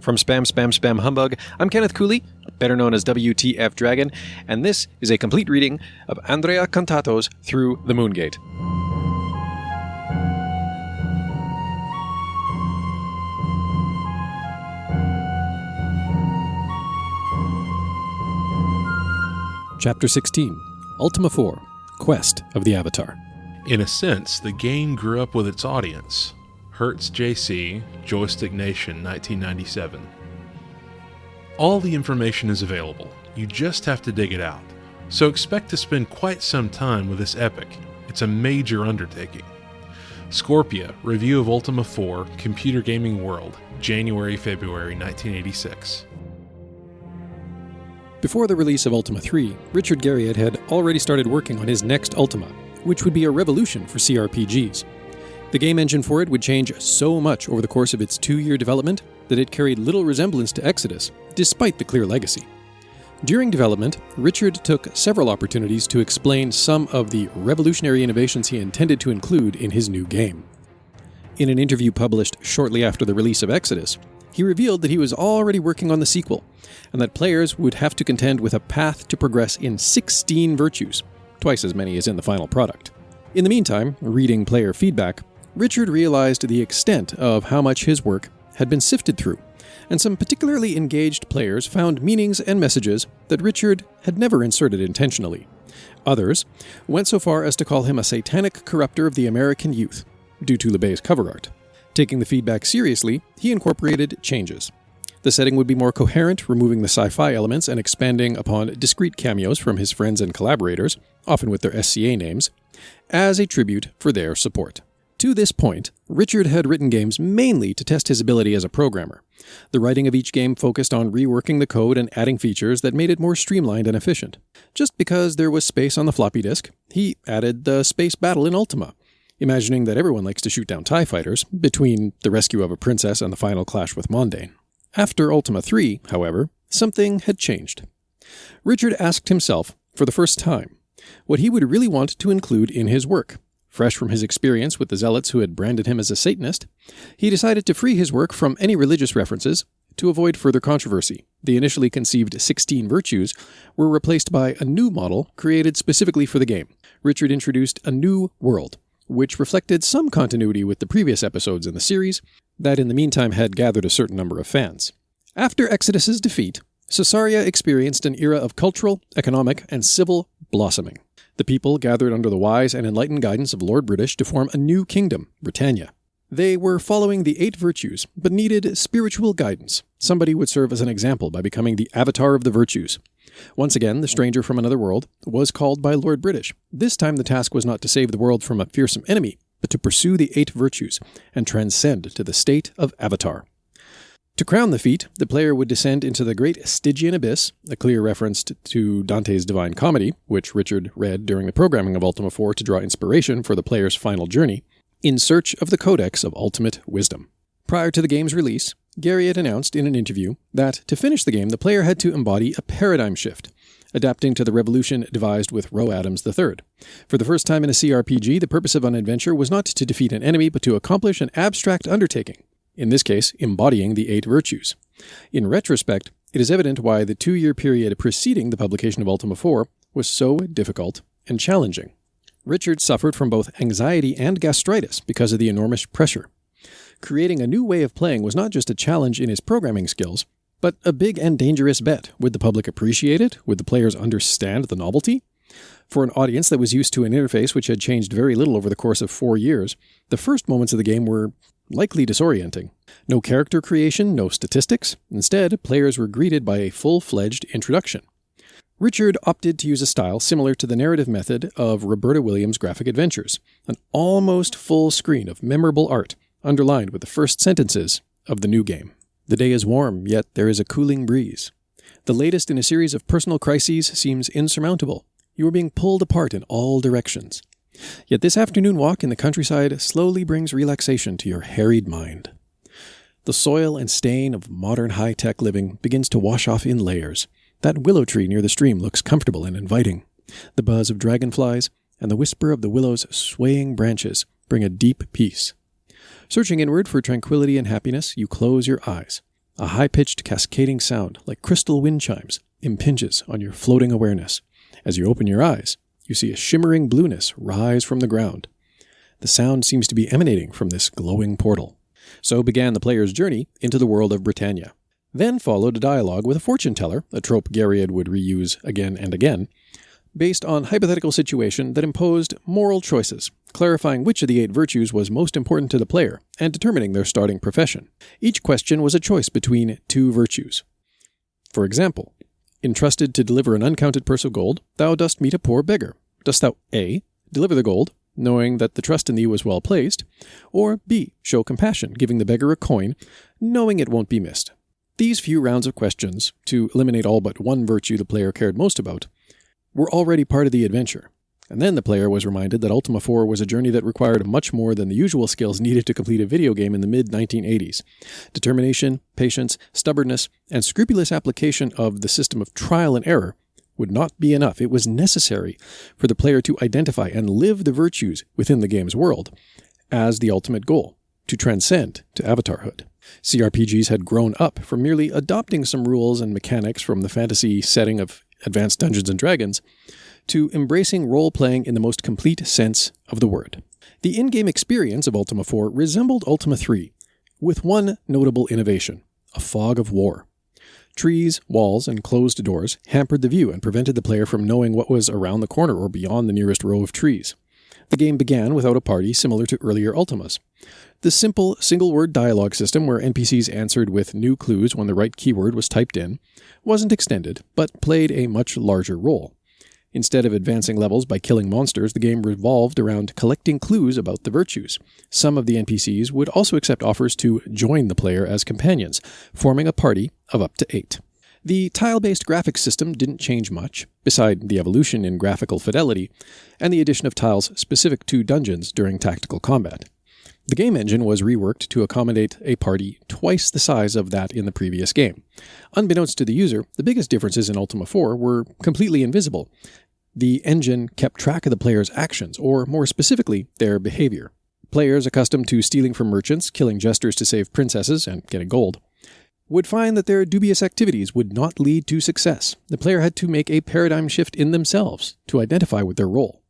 From Spam Spam Spam Humbug, I'm Kenneth Cooley, better known as WTF Dragon, and this is a complete reading of Andrea Cantato's Through the Moongate. Chapter 16, Ultima 4, Quest of the Avatar. In a sense, the game grew up with its audience. Hertz JC, Joystick Nation, 1997. All the information is available. You just have to dig it out. So expect to spend quite some time with this epic. It's a major undertaking. Scorpia, Review of Ultima 4, Computer Gaming World, January-February 1986. Before the release of Ultima 3, Richard Garriott had already started working on his next Ultima, which would be a revolution for CRPGs. The game engine for it would change so much over the course of its 2-year development that it carried little resemblance to Exodus, despite the clear legacy. During development, Richard took several opportunities to explain some of the revolutionary innovations he intended to include in his new game. In an interview published shortly after the release of Exodus, he revealed that he was already working on the sequel, and that players would have to contend with a path to progress in 16 virtues, twice as many as in the final product. In the meantime, reading player feedback, Richard realized the extent of how much his work had been sifted through, and some particularly engaged players found meanings and messages that Richard had never inserted intentionally. Others went so far as to call him a satanic corrupter of the American youth, due to LeBay's cover art. Taking the feedback seriously, he incorporated changes. The setting would be more coherent, removing the sci-fi elements and expanding upon discrete cameos from his friends and collaborators, often with their SCA names, as a tribute for their support. To this point, Richard had written games mainly to test his ability as a programmer. The writing of each game focused on reworking the code and adding features that made it more streamlined and efficient. Just because there was space on the floppy disk, he added the space battle in Ultima, imagining that everyone likes to shoot down TIE fighters, between the rescue of a princess and the final clash with Mondane. After Ultima 3, however, something had changed. Richard asked himself, for the first time, what he would really want to include in his work. Fresh from his experience with the zealots who had branded him as a Satanist, he decided to free his work from any religious references to avoid further controversy. The initially conceived 16 virtues were replaced by a new model created specifically for the game. Richard introduced a new world, which reflected some continuity with the previous episodes in the series, that in the meantime had gathered a certain number of fans. After Exodus's defeat, Caesarea experienced an era of cultural, economic, and civil blossoming. The people gathered under the wise and enlightened guidance of Lord British to form a new kingdom, Britannia. They were following the 8 virtues, but needed spiritual guidance. Somebody would serve as an example by becoming the avatar of the virtues. Once again, the stranger from another world was called by Lord British. This time the task was not to save the world from a fearsome enemy, but to pursue the 8 virtues and transcend to the state of avatar. To crown the feat, the player would descend into the great Stygian abyss, a clear reference to Dante's Divine Comedy, which Richard read during the programming of Ultima 4 to draw inspiration for the player's final journey, in search of the Codex of Ultimate Wisdom. Prior to the game's release, Garriott announced in an interview that to finish the game, the player had to embody a paradigm shift, adapting to the revolution devised with Ro Adams III. For the first time in a CRPG, the purpose of an adventure was not to defeat an enemy, but to accomplish an abstract undertaking. In this case, embodying the 8 virtues. In retrospect, it is evident why the 2-year period preceding the publication of Ultima 4 was so difficult and challenging. Richard suffered from both anxiety and gastritis because of the enormous pressure. Creating a new way of playing was not just a challenge in his programming skills, but a big and dangerous bet. Would the public appreciate it? Would the players understand the novelty? For an audience that was used to an interface which had changed very little over the course of 4 years, the first moments of the game were likely disorienting. No character creation, no statistics. Instead, players were greeted by a full-fledged introduction. Richard opted to use a style similar to the narrative method of Roberta Williams' graphic adventures, an almost full screen of memorable art, underlined with the first sentences of the new game. The day is warm, yet there is a cooling breeze. The latest in a series of personal crises seems insurmountable. You are being pulled apart in all directions. Yet this afternoon walk in the countryside slowly brings relaxation to your harried mind. The soil and stain of modern high-tech living begins to wash off in layers. That willow tree near the stream looks comfortable and inviting. The buzz of dragonflies and the whisper of the willow's swaying branches bring a deep peace. Searching inward for tranquility and happiness, you close your eyes. A high-pitched, cascading sound, like crystal wind chimes, impinges on your floating awareness. As you open your eyes, you see a shimmering blueness rise from the ground. The sound seems to be emanating from this glowing portal. So began the player's journey into the world of Britannia. Then followed a dialogue with a fortune teller, a trope Garriott would reuse again and again, based on a hypothetical situation that imposed moral choices, clarifying which of the 8 virtues was most important to the player, and determining their starting profession. Each question was a choice between 2 virtues. For example, entrusted to deliver an uncounted purse of gold, thou dost meet a poor beggar. Dost thou A, deliver the gold, knowing that the trust in thee was well placed, or B, show compassion, giving the beggar a coin, knowing it won't be missed? These few rounds of questions, to eliminate all but one virtue the player cared most about, were already part of the adventure. And then the player was reminded that Ultima 4 was a journey that required much more than the usual skills needed to complete a video game in the mid-1980s. Determination, patience, stubbornness, and scrupulous application of the system of trial and error would not be enough. It was necessary for the player to identify and live the virtues within the game's world as the ultimate goal, to transcend to avatarhood. CRPGs had grown up from merely adopting some rules and mechanics from the fantasy setting of Advanced Dungeons & Dragons to embracing role-playing in the most complete sense of the word. The in-game experience of Ultima 4 resembled Ultima 3, with one notable innovation: a fog of war. Trees, walls, and closed doors hampered the view and prevented the player from knowing what was around the corner or beyond the nearest row of trees. The game began without a party similar to earlier Ultimas. The simple single-word dialogue system where NPCs answered with new clues when the right keyword was typed in wasn't extended, but played a much larger role. Instead of advancing levels by killing monsters, the game revolved around collecting clues about the virtues. Some of the NPCs would also accept offers to join the player as companions, forming a party of up to 8. The tile-based graphics system didn't change much, beside the evolution in graphical fidelity, and the addition of tiles specific to dungeons during tactical combat. The game engine was reworked to accommodate a party twice the size of that in the previous game. Unbeknownst to the user, the biggest differences in Ultima 4 were completely invisible. The engine kept track of the player's actions, or more specifically, their behavior. Players accustomed to stealing from merchants, killing jesters to save princesses, and getting gold, would find that their dubious activities would not lead to success. The player had to make a paradigm shift in themselves to identify with their role.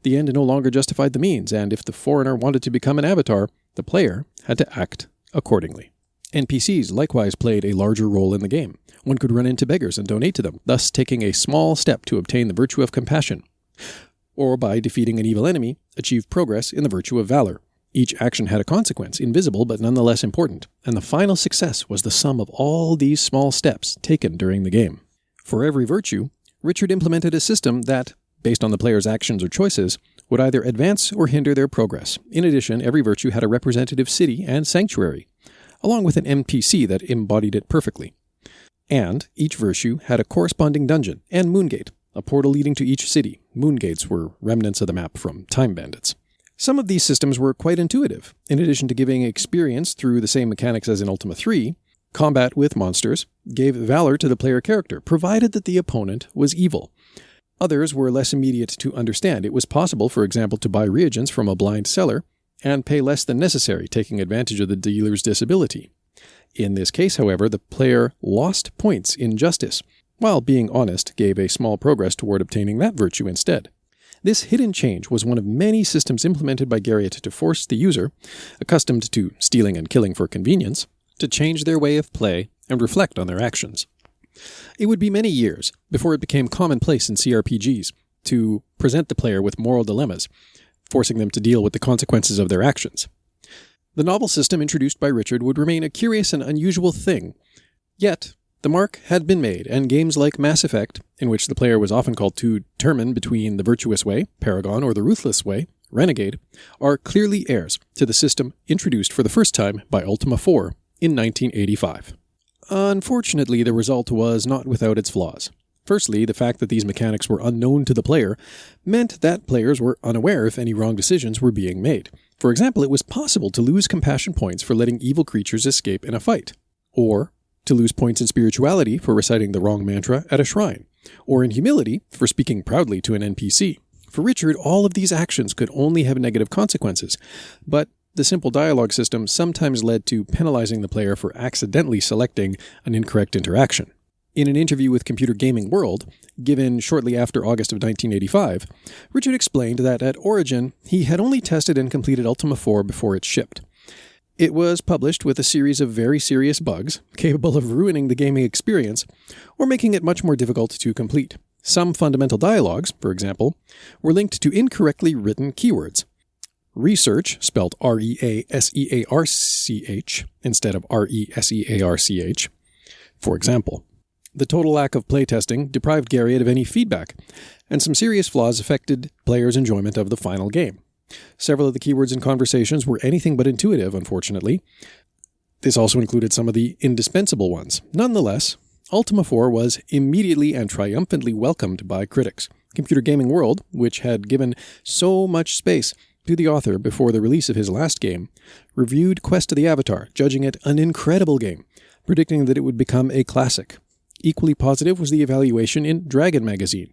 The end no longer justified the means, and if the foreigner wanted to become an avatar, the player had to act accordingly. NPCs likewise played a larger role in the game. One could run into beggars and donate to them, thus taking a small step to obtain the virtue of compassion. Or by defeating an evil enemy, achieve progress in the virtue of valor. Each action had a consequence, invisible but nonetheless important, and the final success was the sum of all these small steps taken during the game. For every virtue, Richard implemented a system that, based on the player's actions or choices, would either advance or hinder their progress. In addition, every virtue had a representative city and sanctuary, along with an NPC that embodied it perfectly. And each virtue had a corresponding dungeon and Moongate, a portal leading to each city. Moongates were remnants of the map from Time Bandits. Some of these systems were quite intuitive. In addition to giving experience through the same mechanics as in Ultima 3, combat with monsters gave valor to the player character, provided that the opponent was evil. Others were less immediate to understand. It was possible, for example, to buy reagents from a blind seller and pay less than necessary, taking advantage of the dealer's disability. In this case, however, the player lost points in justice, while being honest gave a small progress toward obtaining that virtue instead. This hidden change was one of many systems implemented by Garriott to force the user, accustomed to stealing and killing for convenience, to change their way of play and reflect on their actions. It would be many years before it became commonplace in CRPGs to present the player with moral dilemmas, forcing them to deal with the consequences of their actions. The novel system introduced by Richard would remain a curious and unusual thing, yet the mark had been made, and games like Mass Effect, in which the player was often called to determine between the virtuous way, Paragon, or the ruthless way, Renegade, are clearly heirs to the system introduced for the first time by Ultima 4 in 1985. Unfortunately, the result was not without its flaws. Firstly, the fact that these mechanics were unknown to the player meant that players were unaware if any wrong decisions were being made. For example, it was possible to lose compassion points for letting evil creatures escape in a fight, or to lose points in spirituality for reciting the wrong mantra at a shrine, or in humility for speaking proudly to an NPC. For Richard, all of these actions could only have negative consequences, but the simple dialogue system sometimes led to penalizing the player for accidentally selecting an incorrect interaction. In an interview with Computer Gaming World, given shortly after August of 1985, Richard explained that at origin, he had only tested and completed Ultima 4 before it shipped. It was published with a series of very serious bugs, capable of ruining the gaming experience, or making it much more difficult to complete. Some fundamental dialogues, for example, were linked to incorrectly written keywords. Research, spelled R-E-A-S-E-A-R-C-H, instead of R-E-S-E-A-R-C-H, for example. The total lack of playtesting deprived Garriott of any feedback, and some serious flaws affected players' enjoyment of the final game. Several of the keywords and conversations were anything but intuitive, unfortunately. This also included some of the indispensable ones. Nonetheless, Ultima 4 was immediately and triumphantly welcomed by critics. Computer Gaming World, which had given so much space to the author before the release of his last game, reviewed Quest of the Avatar, judging it an incredible game, predicting that it would become a classic. Equally positive was the evaluation in Dragon magazine,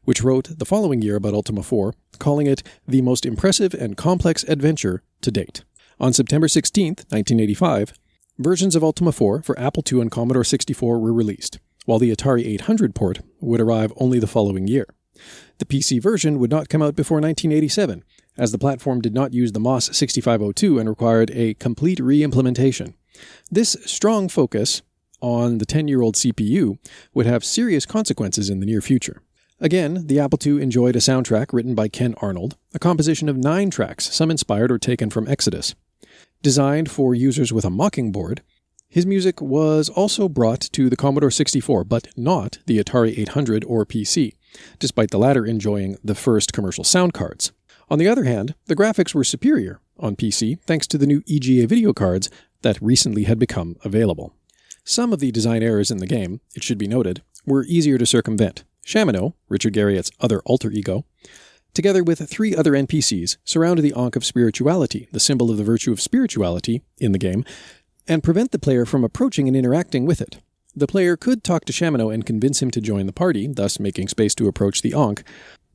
which wrote the following year about Ultima 4, calling it the most impressive and complex adventure to date. On September 16, 1985, versions of Ultima 4 for Apple II and Commodore 64 were released, while the Atari 800 port would arrive only the following year. The PC version would not come out before 1987, as the platform did not use the MOS 6502 and required a complete re-implementation. This strong focus on the 10-year-old CPU would have serious consequences in the near future. Again, the Apple II enjoyed a soundtrack written by Ken Arnold, a composition of 9 tracks, some inspired or taken from Exodus. Designed for users with a Mockingbird, his music was also brought to the Commodore 64, but not the Atari 800 or PC, despite the latter enjoying the first commercial sound cards. On the other hand, the graphics were superior on PC thanks to the new EGA video cards that recently had become available. Some of the design errors in the game, it should be noted, were easier to circumvent. Shamino, Richard Garriott's other alter ego, together with 3 other NPCs, surround the Ankh of Spirituality, the symbol of the virtue of spirituality in the game, and prevent the player from approaching and interacting with it. The player could talk to Shamino and convince him to join the party, thus making space to approach the Ankh,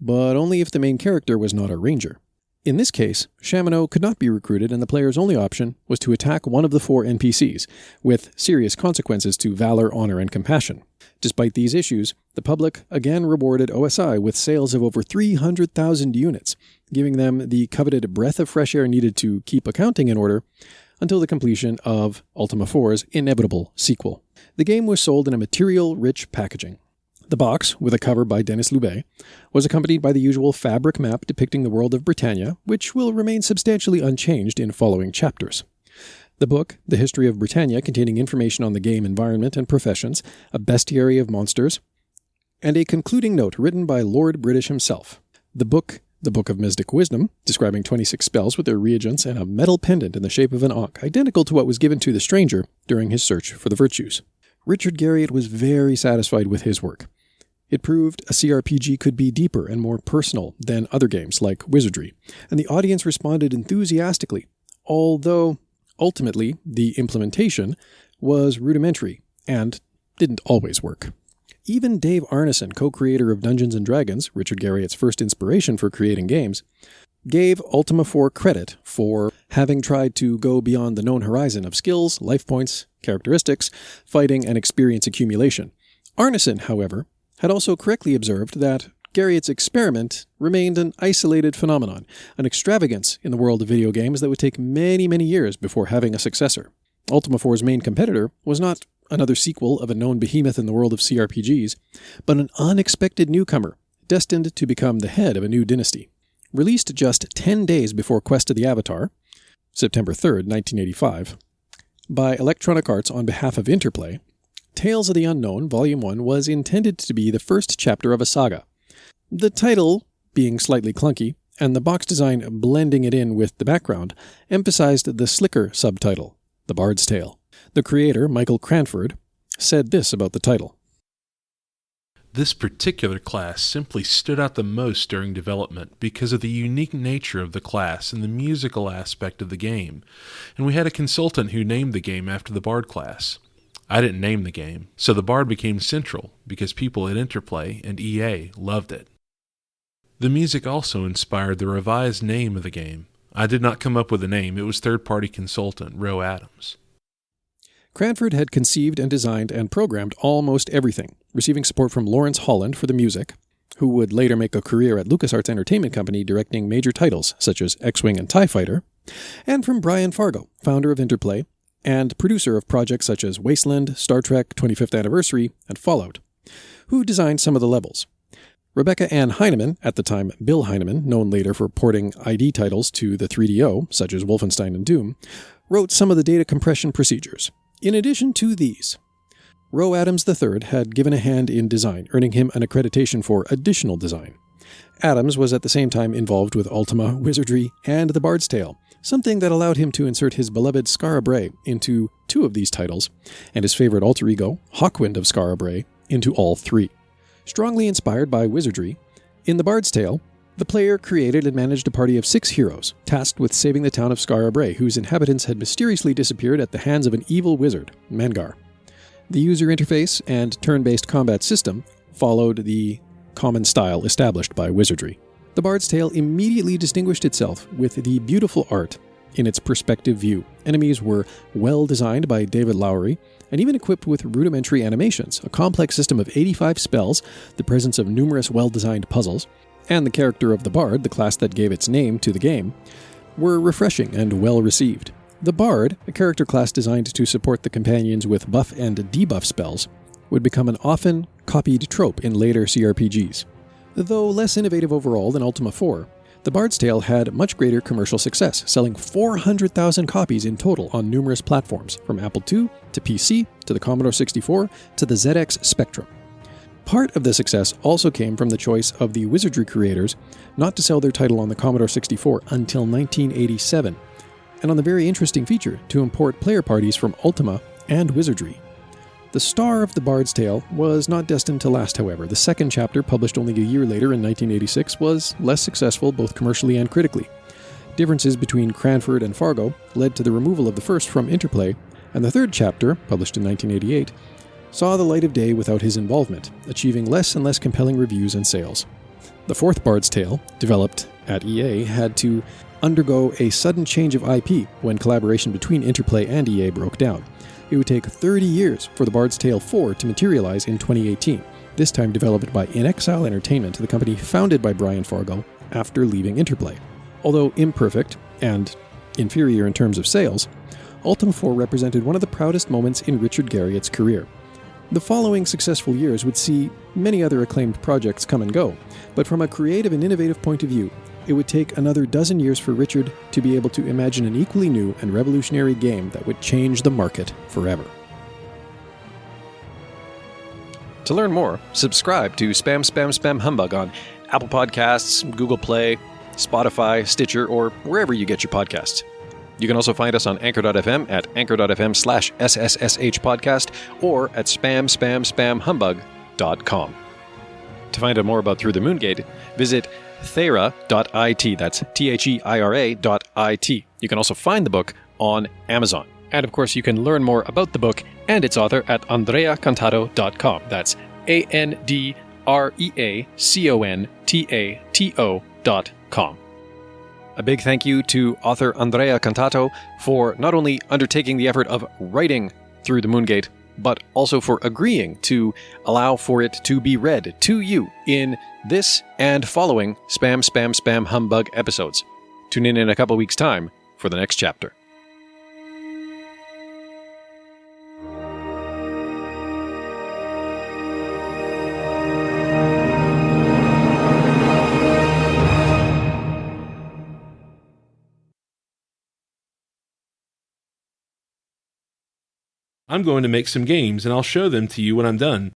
but only if the main character was not a ranger. In this case, Shamino could not be recruited, and the player's only option was to attack one of the 4 NPCs, with serious consequences to valor, honor, and compassion. Despite these issues, the public again rewarded OSI with sales of over 300,000 units, giving them the coveted breath of fresh air needed to keep accounting in order until the completion of Ultima 4's inevitable sequel. The game was sold in a material-rich packaging. The box, with a cover by Denis Loubet, was accompanied by the usual fabric map depicting the world of Britannia, which will remain substantially unchanged in following chapters. The book, The History of Britannia, containing information on the game environment and professions, a bestiary of monsters, and a concluding note written by Lord British himself. The Book of Mystic Wisdom, describing 26 spells with their reagents and a metal pendant in the shape of an ankh, identical to what was given to the stranger during his search for the virtues. Richard Garriott was very satisfied with his work. It proved a CRPG could be deeper and more personal than other games like Wizardry, and the audience responded enthusiastically, although ultimately the implementation was rudimentary and didn't always work. Even Dave Arneson, co-creator of Dungeons & Dragons, Richard Garriott's first inspiration for creating games, gave Ultima 4 credit for having tried to go beyond the known horizon of skills, life points, characteristics, fighting, and experience accumulation. Arneson, however, had also correctly observed that Garriott's experiment remained an isolated phenomenon, an extravagance in the world of video games that would take many, many years before having a successor. Ultima 4's main competitor was not another sequel of a known behemoth in the world of CRPGs, but an unexpected newcomer, destined to become the head of a new dynasty. Released just 10 days before Quest of the Avatar, September 3rd, 1985, by Electronic Arts on behalf of Interplay, Tales of the Unknown, Volume 1 was intended to be the first chapter of a saga. The title, being slightly clunky, and the box design blending it in with the background, emphasized the slicker subtitle, The Bard's Tale. The creator, Michael Cranford, said this about the title. This particular class simply stood out the most during development because of the unique nature of the class and the musical aspect of the game, and we had a consultant who named the game after the Bard class. I didn't name the game, so the Bard became central because people at Interplay and EA loved it. The music also inspired the revised name of the game, I did not come up with a name. It was third-party consultant Roe Adams. Cranford had conceived and designed and programmed almost everything, receiving support from Lawrence Holland for the music, who would later make a career at LucasArts Entertainment Company directing major titles such as X-Wing and TIE Fighter, and from Brian Fargo, founder of Interplay, and producer of projects such as Wasteland, Star Trek 25th Anniversary, and Fallout, who designed some of the levels. Rebecca Ann Heineman, at the time Bill Heineman, known later for porting ID titles to the 3DO, such as Wolfenstein and Doom, wrote some of the data compression procedures. In addition to these, Roe Adams III had given a hand in design, earning him an accreditation for additional design. Adams was at the same time involved with Ultima, Wizardry, and The Bard's Tale, something that allowed him to insert his beloved Skara Brae into 2 of these titles, and his favorite alter ego, Hawkwind of Skara Brae, into all 3. Strongly inspired by Wizardry, in The Bard's Tale, the player created and managed a party of 6 heroes, tasked with saving the town of Skara Brae, whose inhabitants had mysteriously disappeared at the hands of an evil wizard, Mangar. The user interface and turn-based combat system followed the common style established by Wizardry. The Bard's Tale immediately distinguished itself with the beautiful art in its perspective view. Enemies were well designed by David Lowery, and even equipped with rudimentary animations, a complex system of 85 spells, the presence of numerous well-designed puzzles, and the character of the Bard, the class that gave its name to the game, were refreshing and well-received. The Bard, a character class designed to support the companions with buff and debuff spells, would become an often copied trope in later CRPGs. Though less innovative overall than Ultima 4, The Bard's Tale had much greater commercial success, selling 400,000 copies in total on numerous platforms, from Apple II to PC to the Commodore 64 to the ZX Spectrum. Part of the success also came from the choice of the Wizardry creators not to sell their title on the Commodore 64 until 1987, and on the very interesting feature to import player parties from Ultima and Wizardry. The star of The Bard's Tale was not destined to last, however. The second chapter, published only a year later in 1986, was less successful both commercially and critically. Differences between Cranford and Fargo led to the removal of the first from Interplay, and the third chapter, published in 1988, saw the light of day without his involvement, achieving less and less compelling reviews and sales. The fourth Bard's Tale, developed at EA, had to undergo a sudden change of IP when collaboration between Interplay and EA broke down. It would take 30 years for The Bard's Tale 4 to materialize in 2018, this time developed by In Exile Entertainment, the company founded by Brian Fargo after leaving Interplay. Although imperfect and inferior in terms of sales, Ultima 4 represented one of the proudest moments in Richard Garriott's career. The following successful years would see many other acclaimed projects come and go, but from a creative and innovative point of view, it would take another dozen years for Richard to be able to imagine an equally new and revolutionary game that would change the market forever. To learn more, subscribe to Spam Spam Spam Humbug on Apple Podcasts, Google Play, Spotify, Stitcher, or wherever you get your podcasts. You can also find us on Anchor.fm at anchor.fm/SSSH podcast or at spamspamspamhumbug.com. To find out more about Through the Moongate, visit theira.it. That's theira.it. You can also find the book on Amazon. And of course, you can learn more about the book and its author at andreacantato.com. That's ANDREACONTATO.com. A big thank you to author Andrea Cantato for not only undertaking the effort of writing Through the Moongate, but also for agreeing to allow for it to be read to you in this and following Spam Spam Spam Humbug episodes. Tune in a couple weeks' time for the next chapter. I'm going to make some games and I'll show them to you when I'm done.